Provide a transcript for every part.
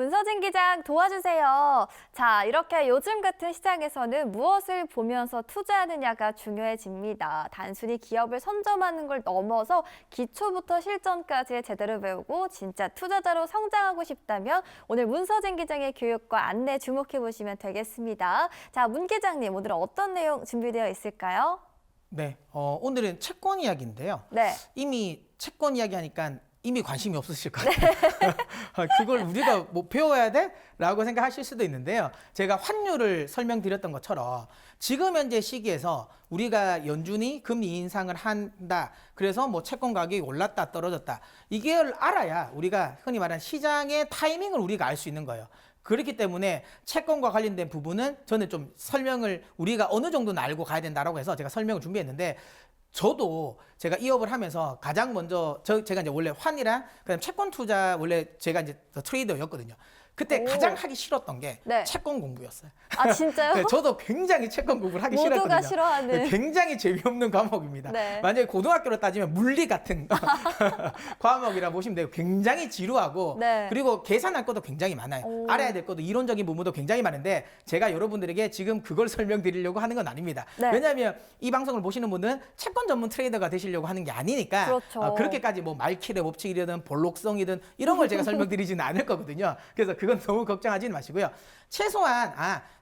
문서진 기장 도와주세요. 자, 이렇게 요즘 같은 시장에서는 무엇을 보면서 투자하느냐가 중요해집니다. 단순히 기업을 선점하는 걸 넘어서 기초부터 실전까지 제대로 배우고 진짜 투자자로 성장하고 싶다면 오늘 문서진 기장의 교육과 안내 주목해 보시면 되겠습니다. 자, 문 기장님, 오늘은 어떤 내용 준비되어 있을까요? 네, 오늘은 채권 이야기인데요. 네. 이미 채권 이야기 하니까 이미 관심이 없으실 거예요. 그걸 우리가 뭐 배워야 돼? 라고 생각하실 수도 있는데요. 제가 환율을 설명드렸던 것처럼 지금 현재 시기에서 우리가 연준이 금리 인상을 한다. 그래서 뭐 채권 가격이 올랐다 떨어졌다. 이걸 알아야 우리가 흔히 말하는 시장의 타이밍을 우리가 알 수 있는 거예요. 그렇기 때문에 채권과 관련된 부분은 저는 좀 설명을 우리가 어느 정도는 알고 가야 된다라고 해서 제가 설명을 준비했는데 저도 제가 이업을 하면서 가장 먼저 제가 이제 원래 환이랑 그다음 채권 투자 원래 제가 이제 트레이더였거든요. 그때 가장 하기 싫었던 게 네. 채권 공부였어요. 아, 진짜요? 네, 저도 굉장히 채권 공부를 하기 모두가 싫었거든요. 싫어하는. 네, 굉장히 재미없는 과목입니다. 네. 만약에 고등학교로 따지면 물리 같은 과목이라 보시면 되고 굉장히 지루하고 네. 그리고 계산할 것도 굉장히 많아요. 오. 알아야 될 것도 이론적인 부분도 굉장히 많은데 제가 여러분들에게 지금 그걸 설명드리려고 하는 건 아닙니다. 네. 왜냐하면 이 방송을 보시는 분은 채권 전문 트레이더가 되시려고 하는 게 아니니까 그렇죠. 그렇게까지 뭐 말킬의 법칙이든 볼록성이든 이런 걸 제가 설명드리지는 않을 거거든요. 그래서 그건 너무 걱정하지는 마시고요. 최소한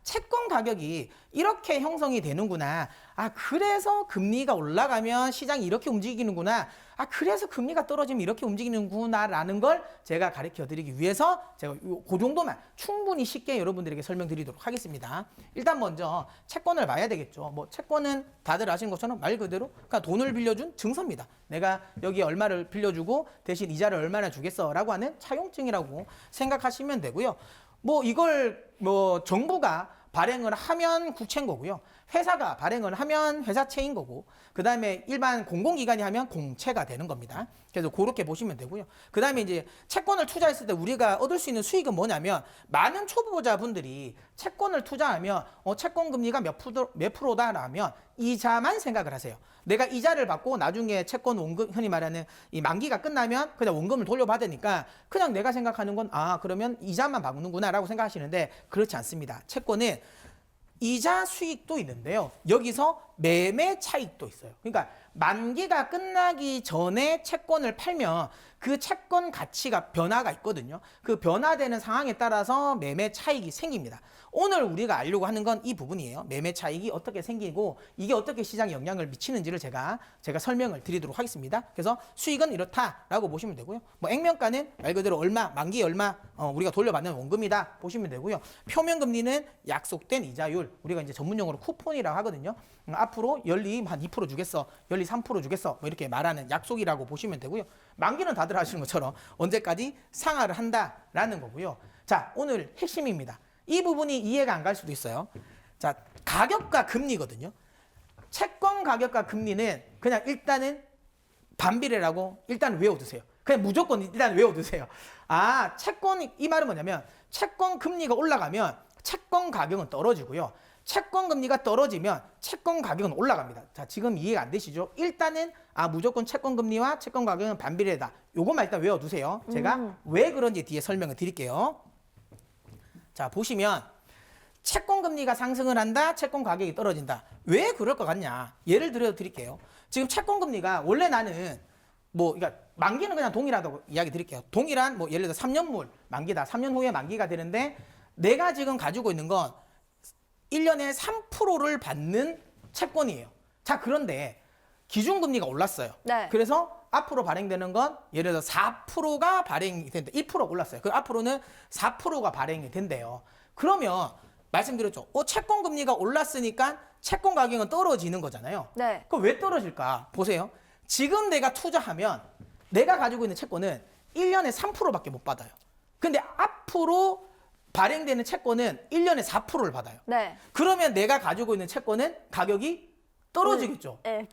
채권 가격이 이렇게 형성이 되는구나. 그래서 금리가 올라가면 시장이 이렇게 움직이는구나. 그래서 금리가 떨어지면 이렇게 움직이는구나라는 걸 제가 가르쳐 드리기 위해서 제가 그 정도만 충분히 쉽게 여러분들에게 설명드리도록 하겠습니다. 일단 먼저 채권을 봐야 되겠죠. 뭐 채권은 다들 아시는 것처럼 말 그대로 그러니까 돈을 빌려준 증서입니다. 내가 여기 얼마를 빌려주고 대신 이자를 얼마나 주겠어라고 하는 차용증이라고 생각하시면 되고요. 뭐 이걸 뭐 정부가 발행을 하면 국채인 거고요. 회사가 발행을 하면 회사채인 거고 그다음에 일반 공공기관이 하면 공채가 되는 겁니다. 그래서 그렇게 보시면 되고요. 그다음에 이제 채권을 투자했을 때 우리가 얻을 수 있는 수익은 뭐냐면 많은 초보자분들이 채권을 투자하면 채권 금리가 몇 프로다라면 이자만 생각을 하세요. 내가 이자를 받고 나중에 채권 원금 흔히 말하는 이 만기가 끝나면 그냥 원금을 돌려받으니까 그냥 내가 생각하는 건 그러면 이자만 받는구나라고 생각하시는데 그렇지 않습니다. 채권은 이자 수익도 있는데요. 여기서 매매 차익도 있어요. 그러니까 만기가 끝나기 전에 채권을 팔면 그 채권 가치가 변화가 있거든요. 그 변화되는 상황에 따라서 매매 차익이 생깁니다. 오늘 우리가 알려고 하는 건 이 부분이에요. 매매 차익이 어떻게 생기고 이게 어떻게 시장에 영향을 미치는지를 제가 설명을 드리도록 하겠습니다. 그래서 수익은 이렇다라고 보시면 되고요. 뭐 액면가는 말 그대로 얼마, 만기 얼마 우리가 돌려받는 원금이다 보시면 되고요. 표면금리는 약속된 이자율, 우리가 이제 전문용어로 쿠폰이라고 하거든요. 앞으로 연리 한 2% 주겠어, 연리 3% 주겠어, 뭐 이렇게 말하는 약속이라고 보시면 되고요. 만기는 다들 아시는 것처럼 언제까지 상하를 한다라는 거고요. 자, 오늘 핵심입니다. 이 부분이 이해가 안 갈 수도 있어요. 자, 가격과 금리거든요. 채권 가격과 금리는 그냥 일단은 반비례라고 일단 외워두세요. 그냥 무조건 일단 외워두세요. 채권, 이 말은 뭐냐면 채권 금리가 올라가면 채권 가격은 떨어지고요. 채권 금리가 떨어지면 채권 가격은 올라갑니다. 자, 지금 이해가 안 되시죠? 일단은 무조건 채권 금리와 채권 가격은 반비례다. 요것만 일단 외워두세요. 제가 왜 그런지 뒤에 설명을 드릴게요. 자, 보시면 채권 금리가 상승을 한다, 채권 가격이 떨어진다. 왜 그럴 것 같냐? 예를 들어 드릴게요. 지금 채권 금리가 원래 나는 그러니까 만기는 그냥 동일하다고 이야기 드릴게요. 동일한 예를 들어 3년물 만기다. 3년 후에 만기가 되는데 내가 지금 가지고 있는 건 1년에 3%를 받는 채권이에요. 자, 그런데 기준금리가 올랐어요. 네. 그래서 앞으로 발행되는 건 예를 들어 4%가 발행이 된다. 1% 올랐어요. 그 앞으로는 4%가 발행이 된대요. 그러면 말씀드렸죠. 채권 금리가 올랐으니까 채권 가격은 떨어지는 거잖아요. 네. 그럼 왜 떨어질까? 보세요. 지금 내가 투자하면 내가 가지고 있는 채권은 1년에 3%밖에 못 받아요. 근데 앞으로 발행되는 채권은 1년에 4%를 받아요. 네. 그러면 내가 가지고 있는 채권은 가격이 떨어지겠죠. 네.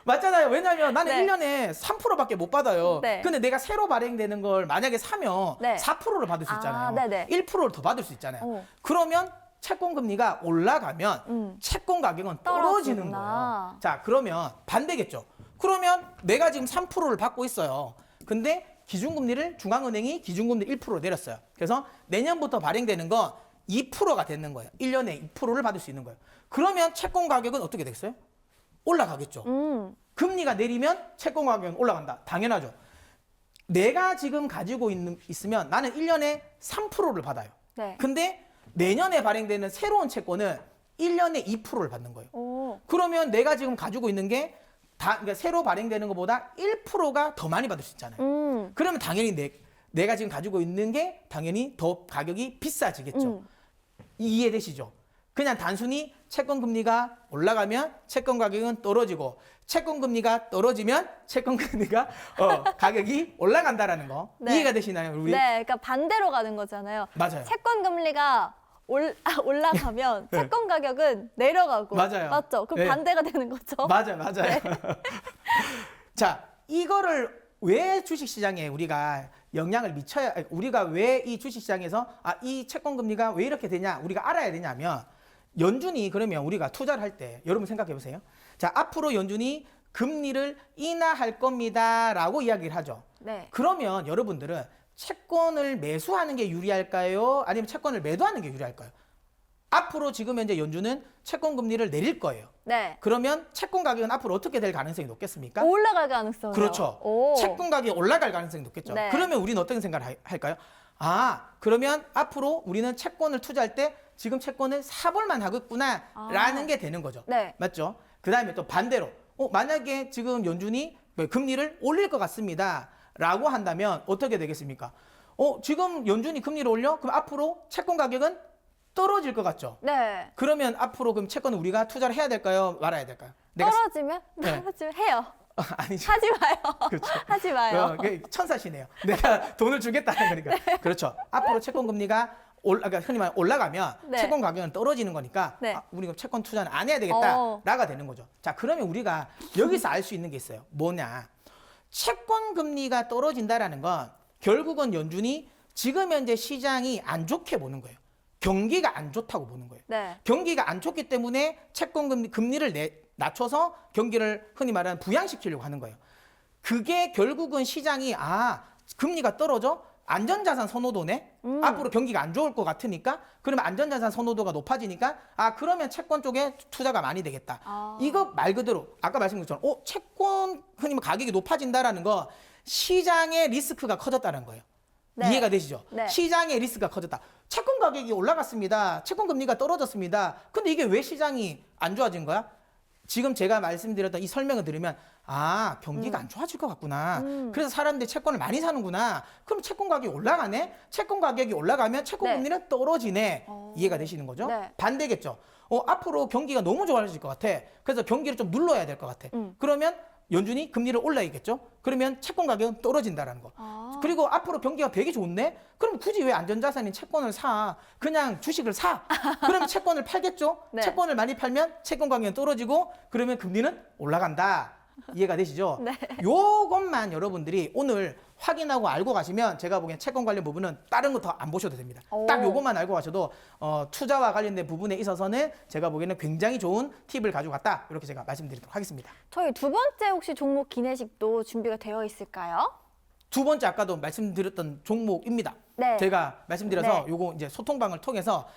맞잖아요. 왜냐하면 나는 네. 1년에 3%밖에 못 받아요. 네. 근데 내가 새로 발행되는 걸 만약에 사면 네. 4%를 받을 수 있잖아요. 네네. 1%를 더 받을 수 있잖아요. 오. 그러면 채권 금리가 올라가면 채권 가격은 떨어지는 떨어지구나. 거예요. 자, 그러면 반대겠죠. 그러면 내가 지금 3%를 받고 있어요. 근데 기준금리를 중앙은행이 기준금리 1%로 내렸어요. 그래서 내년부터 발행되는 건 2%가 되는 거예요. 1년에 2%를 받을 수 있는 거예요. 그러면 채권 가격은 어떻게 되겠어요? 올라가겠죠. 금리가 내리면 채권 가격은 올라간다. 당연하죠. 내가 지금 가지고 있으면 나는 1년에 3%를 받아요. 네. 근데 내년에 발행되는 새로운 채권은 1년에 2%를 받는 거예요. 오. 그러면 내가 지금 가지고 있는 게 그러니까 새로 발행되는 것보다 1%가 더 많이 받을 수 있잖아요. 그러면 당연히 내가 지금 가지고 있는 게 당연히 더 가격이 비싸지겠죠. 이해되시죠? 그냥 단순히 채권 금리가 올라가면 채권 가격은 떨어지고 채권 금리가 떨어지면 채권 금리가 가격이 올라간다라는 거 네. 이해가 되시나요, 우리? 네, 그러니까 반대로 가는 거잖아요. 맞아요. 채권 금리가 올라가면 네. 채권 가격은 내려가고. 맞아요. 맞죠? 그럼 네. 반대가 되는 거죠. 맞아요. 네. 자, 이거를 왜 주식시장에 우리가 영향을 미쳐야, 우리가 왜 이 주식시장에서 이 채권 금리가 왜 이렇게 되냐, 우리가 알아야 되냐면 연준이 그러면 우리가 투자를 할 때 여러분 생각해 보세요. 자, 앞으로 연준이 금리를 인하할 겁니다라고 이야기를 하죠. 네. 그러면 여러분들은 채권을 매수하는 게 유리할까요? 아니면 채권을 매도하는 게 유리할까요? 앞으로 지금 현재 연준은 채권 금리를 내릴 거예요. 네. 그러면 채권 가격은 앞으로 어떻게 될 가능성이 높겠습니까? 올라갈 가능성이요. 그렇죠. 오. 채권 가격이 올라갈 가능성이 높겠죠. 네. 그러면 우리는 어떤 생각을 할까요? 그러면 앞으로 우리는 채권을 투자할 때 지금 채권을 사볼만 하겠구나라는 게 되는 거죠. 네. 맞죠? 그 다음에 또 반대로 만약에 지금 연준이 금리를 올릴 것 같습니다라고 한다면 어떻게 되겠습니까? 지금 연준이 금리를 올려? 그럼 앞으로 채권 가격은 떨어질 것 같죠? 네. 그러면 앞으로 그럼 채권을 우리가 투자를 해야 될까요? 말아야 될까요? 떨어지면 네. 해요. 아니죠. 하지 마요. 그렇죠. 하지 마요. 천사시네요. 내가 돈을 주겠다는 거니까. 그렇죠. 앞으로 채권 금리가 그러니까 흔히 말하면 올라가면 네. 채권 가격은 떨어지는 거니까 네. 우리가 채권 투자는 안 해야 되겠다라가 되는 거죠. 자, 그러면 우리가 여기서 알 수 있는 게 있어요. 뭐냐? 채권 금리가 떨어진다라는 건 결국은 연준이 지금 현재 시장이 안 좋게 보는 거예요. 경기가 안 좋다고 보는 거예요. 네. 경기가 안 좋기 때문에 채권 금리를 낮춰서 경기를 흔히 말하는 부양시키려고 하는 거예요. 그게 결국은 시장이 금리가 떨어져? 안전자산 선호도네? 앞으로 경기가 안 좋을 것 같으니까 그러면 안전자산 선호도가 높아지니까 그러면 채권 쪽에 투자가 많이 되겠다. 이거 말 그대로 아까 말씀드린 것처럼 채권 흔히 가격이 높아진다라는 거 시장의 리스크가 커졌다는 거예요. 네. 이해가 되시죠? 네. 시장의 리스크가 커졌다. 채권 가격이 올라갔습니다. 채권 금리가 떨어졌습니다. 근데 이게 왜 시장이 안 좋아진 거야? 지금 제가 말씀드렸던 이 설명을 들으면 경기가 안 좋아질 것 같구나. 그래서 사람들이 채권을 많이 사는구나. 그럼 채권 가격이 올라가네? 채권 가격이 올라가면 채권 네. 금리는 떨어지네. 이해가 되시는 거죠? 네. 반대겠죠. 앞으로 경기가 너무 좋아질 것 같아. 그래서 경기를 좀 눌러야 될 것 같아. 그러면 연준이 금리를 올라야겠죠? 그러면 채권 가격은 떨어진다라는 거. 그리고 앞으로 경기가 되게 좋네? 그럼 굳이 왜 안전자산인 채권을 사? 그냥 주식을 사. 그러면 채권을 팔겠죠? 네. 채권을 많이 팔면 채권 가격은 떨어지고 그러면 금리는 올라간다. 이해가 되시죠? 네. 요것만 여러분들이 오늘 확인하고 알고 가시면 제가 보기엔 채권 관련 부분은 다른 거 더 안 보셔도 됩니다. 딱 요것만 알고 가셔도 투자와 관련된 부분에 있어서는 제가 보기에는 굉장히 좋은 팁을 가지고 갔다. 이렇게 제가 말씀드리도록 하겠습니다. 저희 두 번째 혹시 종목 기내식도 준비가 되어 있을까요? 두 번째 아까도 말씀드렸던 종목입니다. 네. 제가 말씀드려서 네. 요거 이제 소통방을 통해서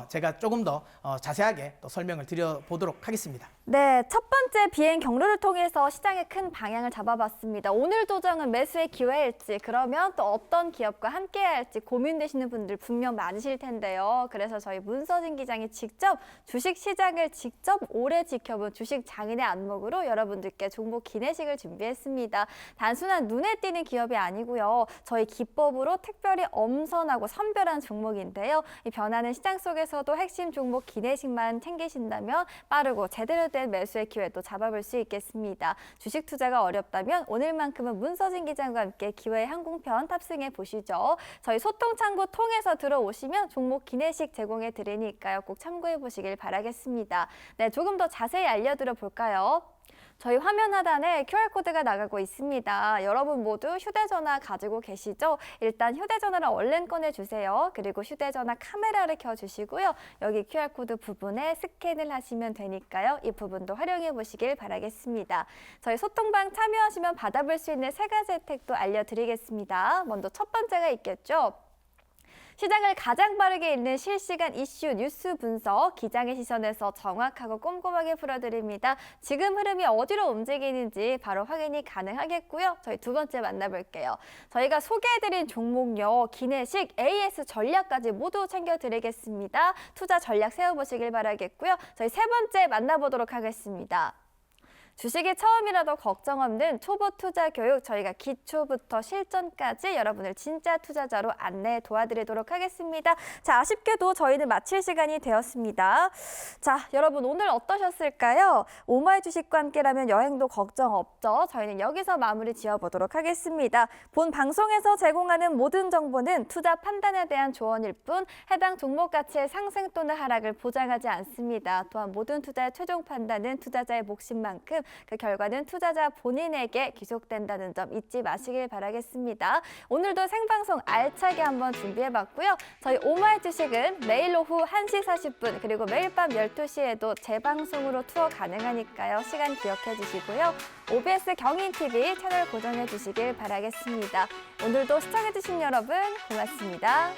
제가 조금 더 자세하게 또 설명을 드려보도록 하겠습니다. 네, 첫 번째 비행 경로를 통해서 시장의 큰 방향을 잡아봤습니다. 오늘 도정은 매수의 기회일지, 그러면 또 어떤 기업과 함께해야 할지 고민되시는 분들 분명 많으실 텐데요. 그래서 저희 문서진 기장이 직접 주식 시장을 직접 오래 지켜본 주식 장인의 안목으로 여러분들께 종목 기내식을 준비했습니다. 단순한 눈에 띄는 기업이 아니고요. 저희 기법으로 특별히 엄선하고 선별한 종목인데요. 이 변하는 시장 속에서도 핵심 종목 기내식만 챙기신다면 빠르고 제대로 된 매수의 기회도 잡아볼 수 있겠습니다. 주식 투자가 어렵다면 오늘만큼은 문서진 기장과 함께 기회의 항공편 탑승해 보시죠. 저희 소통 창구 통해서 들어오시면 종목 기내식 제공해 드리니까요. 꼭 참고해 보시길 바라겠습니다. 네, 조금 더 자세히 알려드려 볼까요? 저희 화면 하단에 QR코드가 나가고 있습니다. 여러분 모두 휴대전화 가지고 계시죠? 일단 휴대전화를 얼른 꺼내주세요. 그리고 휴대전화 카메라를 켜주시고요. 여기 QR코드 부분에 스캔을 하시면 되니까요. 이 부분도 활용해 보시길 바라겠습니다. 저희 소통방 참여하시면 받아볼 수 있는 3가지 혜택도 알려드리겠습니다. 먼저 첫 번째가 있겠죠. 시장을 가장 빠르게 읽는 실시간 이슈 뉴스 분석, 기장의 시선에서 정확하고 꼼꼼하게 풀어드립니다. 지금 흐름이 어디로 움직이는지 바로 확인이 가능하겠고요. 저희 두 번째 만나볼게요. 저희가 소개해드린 종목요, 기내식, AS 전략까지 모두 챙겨드리겠습니다. 투자 전략 세워보시길 바라겠고요. 저희 세 번째 만나보도록 하겠습니다. 주식이 처음이라도 걱정 없는 초보 투자 교육, 저희가 기초부터 실전까지 여러분을 진짜 투자자로 안내 도와드리도록 하겠습니다. 자, 아쉽게도 저희는 마칠 시간이 되었습니다. 자, 여러분 오늘 어떠셨을까요? 오마이 주식과 함께라면 여행도 걱정 없죠. 저희는 여기서 마무리 지어보도록 하겠습니다. 본 방송에서 제공하는 모든 정보는 투자 판단에 대한 조언일 뿐 해당 종목 가치의 상승 또는 하락을 보장하지 않습니다. 또한 모든 투자의 최종 판단은 투자자의 몫인만큼 그 결과는 투자자 본인에게 귀속된다는 점 잊지 마시길 바라겠습니다. 오늘도 생방송 알차게 한번 준비해봤고요. 저희 오마이 주식은 매일 오후 1시 40분 그리고 매일 밤 12시에도 재방송으로 투어 가능하니까요. 시간 기억해 주시고요. OBS 경인TV 채널 고정해 주시길 바라겠습니다. 오늘도 시청해 주신 여러분 고맙습니다.